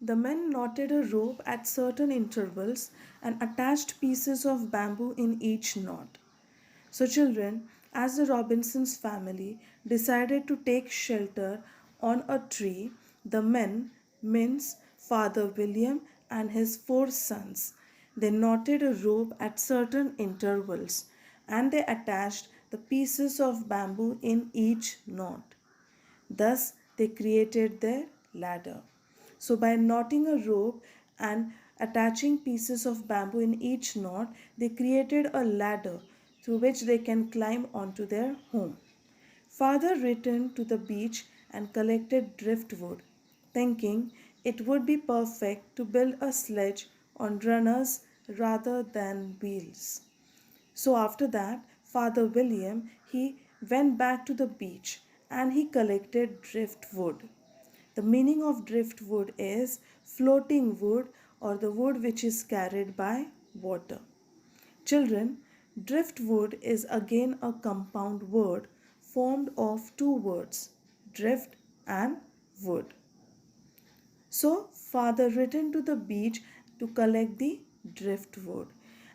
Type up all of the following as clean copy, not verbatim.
The men knotted a rope at certain intervals and attached pieces of bamboo in each knot. So, children, as the Robinsons family decided to take shelter on a tree, the men, means Father William and his four sons, they knotted a rope at certain intervals and they attached the pieces of bamboo in each knot. Thus, they created their ladder. So, by knotting a rope and attaching pieces of bamboo in each knot, they created a ladder through which they can climb onto their home. Father returned to the beach and collected driftwood, thinking it would be perfect to build a sledge on runners rather than wheels. So after that, Father William he went back to the beach and he collected driftwood. The meaning of driftwood is floating wood or the wood which is carried by water. Children, driftwood is again a compound word formed of two words, drift and wood. So, father returned to the beach to collect the driftwood,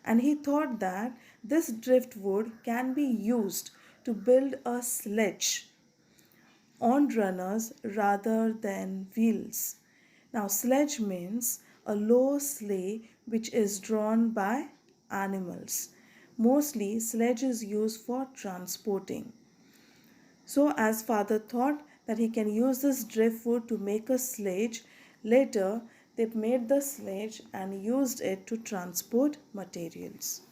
and he thought that this driftwood can be used to build a sledge on runners rather than wheels. Now, sledge means a low sleigh which is drawn by animals. Mostly, sledge is used for transporting. So, as father thought that he can use this driftwood to make a sledge, later they made the sledge and used it to transport materials.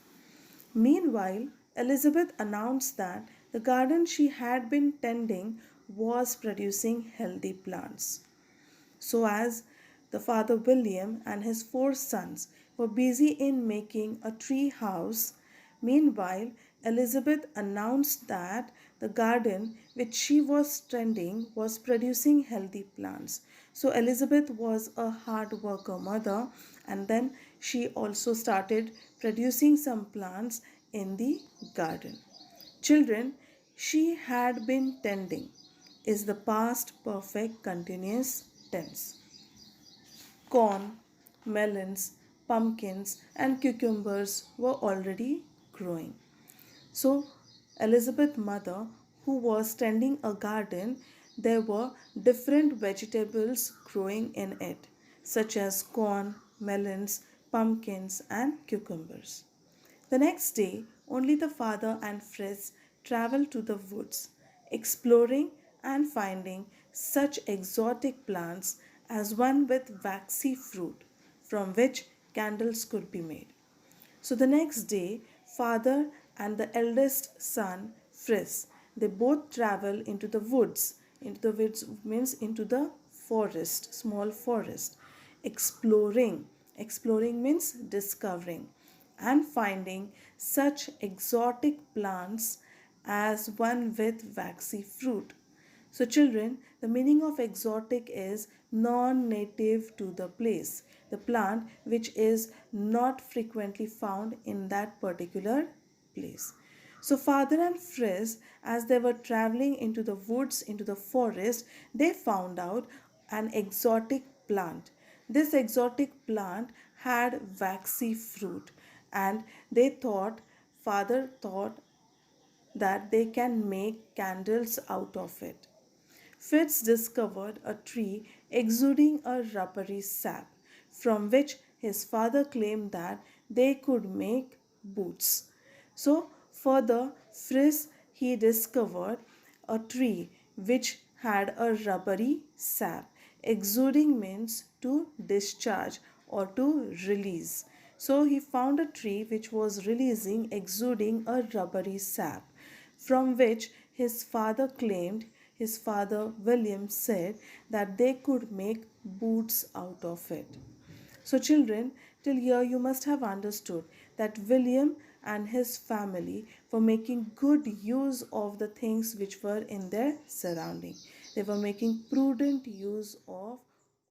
Meanwhile, Elizabeth announced that the garden she had been tending was producing healthy plants. So, as the father William and his four sons were busy in making a tree house, meanwhile, Elizabeth announced that the garden which she was tending was producing healthy plants. So, Elizabeth was a hard worker mother, and then she also started producing some plants in the garden. Children, she had been tending is the past perfect continuous tense. Corn, melons, pumpkins, and cucumbers were already growing. So, Elizabeth's mother, who was tending a garden, there were different vegetables growing in it, such as corn, melons, pumpkins, and cucumbers. The next day, only the father and Fritz traveled to the woods, exploring and finding such exotic plants as one with waxy fruit, from which candles could be made. So the next day, father and the eldest son, Fritz, they both travel into the woods. Into the woods means into the forest, small forest, exploring. Exploring means discovering and finding such exotic plants as one with waxy fruit. So, children, the meaning of exotic is non native to the place, the plant which is not frequently found in that particular place. So, father and Fritz, as they were traveling into the woods, into the forest, they found out an exotic plant. This exotic plant had waxy fruit, and father thought that they can make candles out of it. Fitz discovered a tree exuding a rubbery sap, from which his father claimed that they could make boots. So, further, Fritz he discovered a tree which had a rubbery sap. Exuding means to discharge or to release. So, he found a tree which was releasing, exuding a rubbery sap, from which his father William said that they could make boots out of it. So, children, till here you must have understood that William and his family were making good use of the things which were in their surrounding. They were making prudent use of